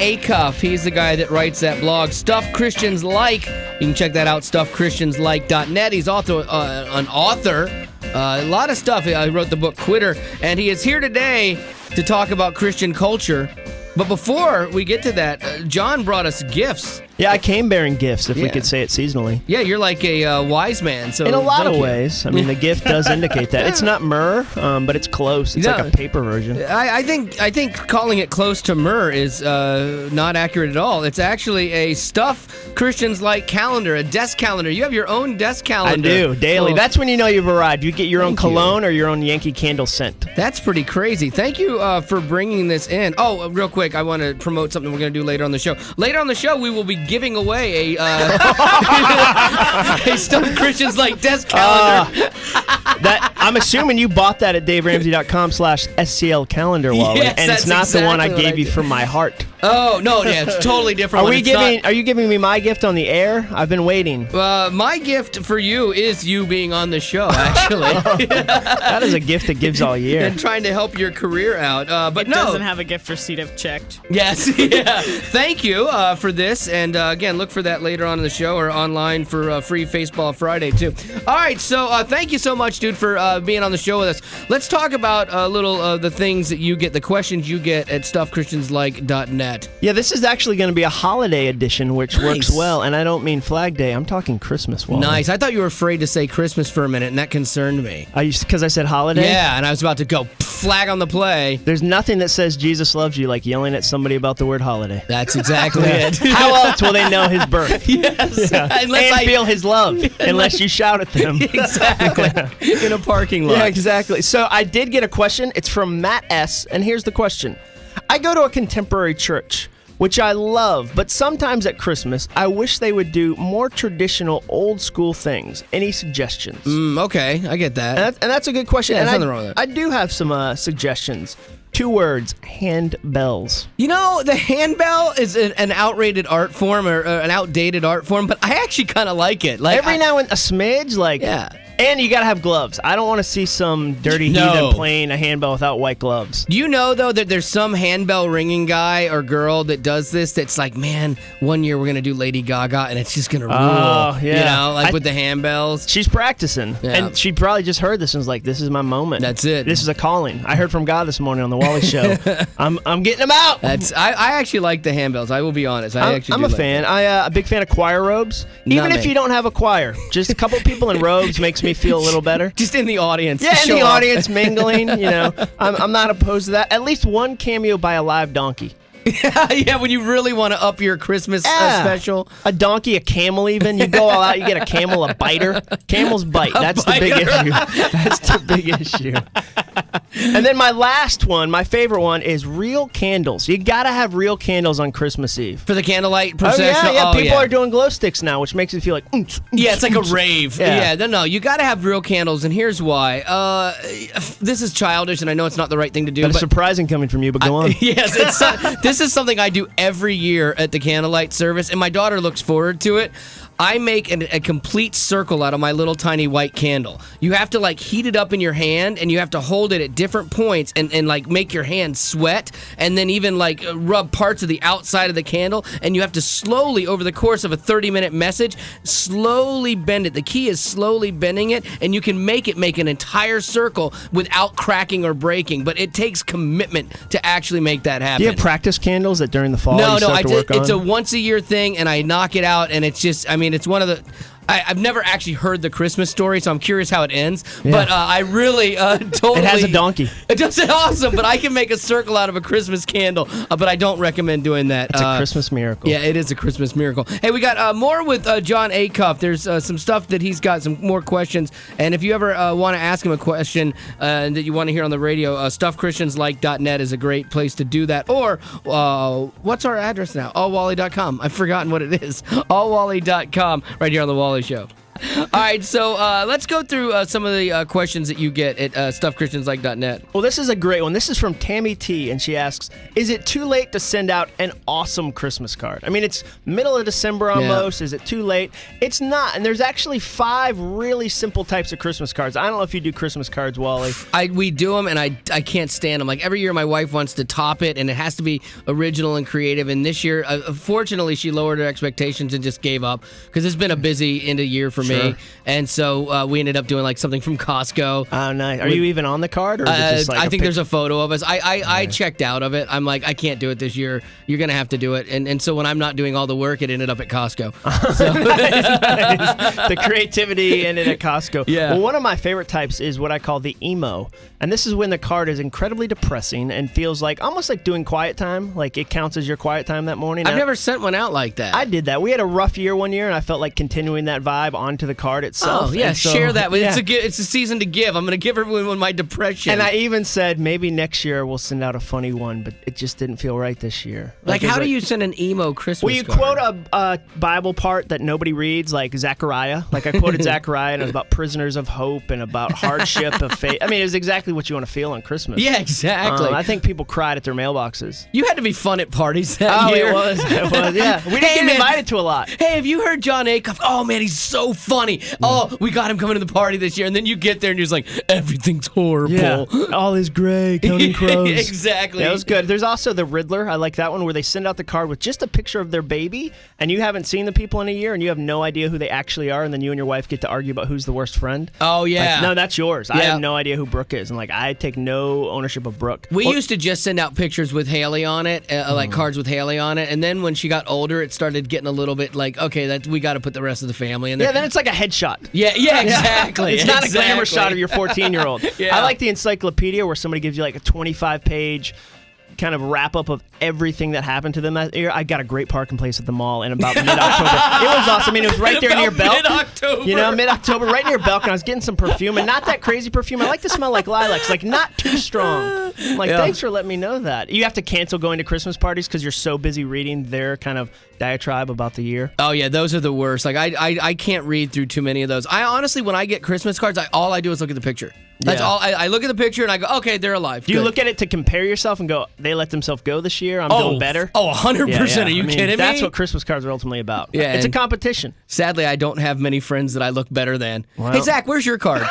Acuff. He's the guy that writes that blog, Stuff Christians Like. You can check that out, stuffchristianslike.net. He's also an author. A lot of stuff. He wrote the book Quitter, and he is here today to talk about Christian culture. But before we get to that, John brought us gifts. Yeah, I came bearing gifts, if we could say it seasonally. Yeah, you're like a wise man. So in a lot of ways. I mean, the gift does indicate that. It's not myrrh, but it's close. It's like a paper version. I think calling it close to myrrh is not accurate at all. It's actually a Stuff Christians Like calendar, a desk calendar. You have your own desk calendar. I do, daily. That's when you know you've arrived. You get your own cologne or your own Yankee Candle scent. That's pretty crazy. Thank you for bringing this in. Oh, real quick, I want to promote something we're going to do later on the show. Later on the show, we will be giving away a Stuff Christians Like desk calendar. I'm assuming you bought that at DaveRamsey.com/SCL calendar, Wally, yes, and it's not exactly the one I gave you from my heart. Oh, no, yeah, it's totally different. Are you giving me my gift on the air? I've been waiting. My gift for you is you being on the show, actually. That is a gift that gives all year. And trying to help your career out. But it doesn't have a gift receipt, I've checked. Yes, yeah. Thank you for this. And again, look for that later on in the show or online for Free Faceball Friday, too. All right, so thank you so much, dude, for being on the show with us. Let's talk about a little of the things that you get, the questions you get at stuffchristianslike.net. Yeah, this is actually going to be a holiday edition, which works well. And I don't mean Flag Day. I'm talking Christmas, Wally. Nice. I thought you were afraid to say Christmas for a minute, and that concerned me. Because I said holiday? Yeah, and I was about to go flag on the play. There's nothing that says Jesus loves you like yelling at somebody about the word holiday. That's exactly it. How else will they know his birth? Yes. Yeah. And feel his love, unless you shout at them. Exactly. In a parking lot. Yeah, exactly. So I did get a question. It's from Matt S., and here's the question. I go to a contemporary church, which I love, but sometimes at Christmas, I wish they would do more traditional, old-school things. Any suggestions? Okay, I get that. And that's a good question. Yeah, and there's nothing wrong with that. I do have some suggestions. 2 words, handbells. You know, the handbell is an outrated art form or an outdated art form, but I actually kind of like it. Like Every now and a smidge, like... Yeah. And you got to have gloves. I don't want to see some dirty heathen playing a handbell without white gloves. Do you know, though, that there's some handbell ringing guy or girl that does this that's like, man, one year we're going to do Lady Gaga and it's just going to rule. Oh, yeah. You know, like with the handbells. She's practicing. Yeah. And she probably just heard this and was like, this is my moment. That's it. This is a calling. I heard from God this morning on the Wally Show. I'm getting them out. I actually like the handbells. I will be honest. I'm a fan. I'm a big fan of choir robes. Even if you don't have a choir, just a couple people in robes makes me feel a little better. Just in the audience. Yeah, in the audience, mingling, you know. I'm not opposed to that. At least one cameo by a live donkey. Yeah, when you really want to up your Christmas special. A donkey, a camel even. You go all out, you get a camel, a biter. Camels bite. That's the big issue. That's the big issue. And then my last one, my favorite one, is real candles. You got to have real candles on Christmas Eve. For the candlelight procession? Yeah. People are doing glow sticks now, which makes it feel like... Yeah, it's like a rave. Yeah, no, you got to have real candles, and here's why. This is childish, and I know it's not the right thing to do. But it's surprising coming from you, but go on. Yes, this is something I do every year at the candlelight service, and my daughter looks forward to it. I make a complete circle out of my little tiny white candle. You have to like heat it up in your hand, and you have to hold it at different points and like make your hand sweat, and then even like rub parts of the outside of the candle, and you have to slowly, over the course of a 30-minute message, slowly bend it. The key is slowly bending it, and you can make an entire circle without cracking or breaking, but it takes commitment to actually make that happen. Do you have practice candles that during the fall No, work on? It's a once-a-year thing, and I knock it out, and it's just, I mean, it's one of the... I've never actually heard the Christmas story, so I'm curious how it ends. Yeah. But I really totally... It has a donkey. It does it awesome, but I can make a circle out of a Christmas candle, but I don't recommend doing that. It's a Christmas miracle. Yeah, it is a Christmas miracle. Hey, we got more with Jon Acuff. There's some stuff that he's got, some more questions. And if you ever want to ask him a question that you want to hear on the radio, stuffchristianslike.net is a great place to do that. Or what's our address now? Allwally.com. I've forgotten what it is. Allwally.com, right here on the Wally Show. All right, so let's go through some of the questions that you get at stuffchristianslike.net. Well, this is a great one. This is from Tammy T, and she asks, is it too late to send out an awesome Christmas card? I mean, it's middle of December almost. Is it too late? It's not, and there's actually 5 really simple types of Christmas cards. I don't know if you do Christmas cards, Wally. We do them, and I can't stand them. Like, every year my wife wants to top it, and it has to be original and creative, and this year, fortunately, she lowered her expectations and just gave up, because it's been a busy end of year for me, and so we ended up doing like something from Costco. Oh, nice. Are you even on the card? Or is it just like I think there's a photo of us. I checked out of it. I'm like, I can't do it this year. You're going to have to do it. And so when I'm not doing all the work, it ended up at Costco. So. Nice. The creativity ended at Costco. Yeah. Well, one of my favorite types is what I call the emo. And this is when the card is incredibly depressing and feels like almost like doing quiet time. Like it counts as your quiet time that morning. I've never sent one out like that. I did that. We had a rough year one year, and I felt like continuing that vibe onto the card itself. Oh, yeah, so, share that. Yeah. It's a season to give. I'm going to give everyone my depression. And I even said maybe next year we'll send out a funny one, but it just didn't feel right this year. Like how do you send an emo Christmas Well, you card? quote a Bible part that nobody reads, like Zechariah. Like I quoted Zechariah, and it was about prisoners of hope and about hardship of faith. I mean, it was exactly what you want to feel on Christmas. Yeah, exactly. I think people cried at their mailboxes. You had to be fun at parties that year. It was, yeah. We didn't get invited to a lot. Hey, have you heard Jon Acuff? Oh, man, he's so funny. Oh, we got him coming to the party this year. And then you get there and you're just like, everything's horrible. Yeah. All is gray, counting crows. Exactly. That was good. There's also the Riddler. I like that one where they send out the card with just a picture of their baby, and you haven't seen the people in a year, and you have no idea who they actually are, and then you and your wife get to argue about who's the worst friend. Oh, yeah. Like, no, that's yours. I have no idea who Brooke is, and like I take no ownership of Brooke. We used to just send out pictures with Haley on it, like cards with Haley on it, and then when she got older, it started getting a little bit like, okay, we got to put the rest of the family in there. Yeah, then it's like a headshot. Yeah, exactly. It's not a glamour shot of your 14-year-old. Yeah. I like the encyclopedia where somebody gives you like a 25-page kind of wrap-up of everything that happened to them that year. I got a great parking place at the mall in about mid-October. It was awesome. I mean, it was right there near Belk. Mid-October. You know, mid-October, right near Belk, and I was getting some perfume, and not that crazy perfume. I like to smell like lilacs, like not too strong. I'm like, thanks for letting me know that. You have to cancel going to Christmas parties because you're so busy reading their kind of diatribe about the year. Oh, yeah, those are the worst. Like, I can't read through too many of those. I honestly, when I get Christmas cards, all I do is look at the picture. That's all. I look at the picture and I go, okay, they're alive. Do you look at it to compare yourself and go, they let themselves go this year? I'm doing better? Oh, 100%. Are you kidding me? That's what Christmas cards are ultimately about. Yeah, it's a competition. Sadly, I don't have many friends that I look better than. Hey, Zach, where's your card?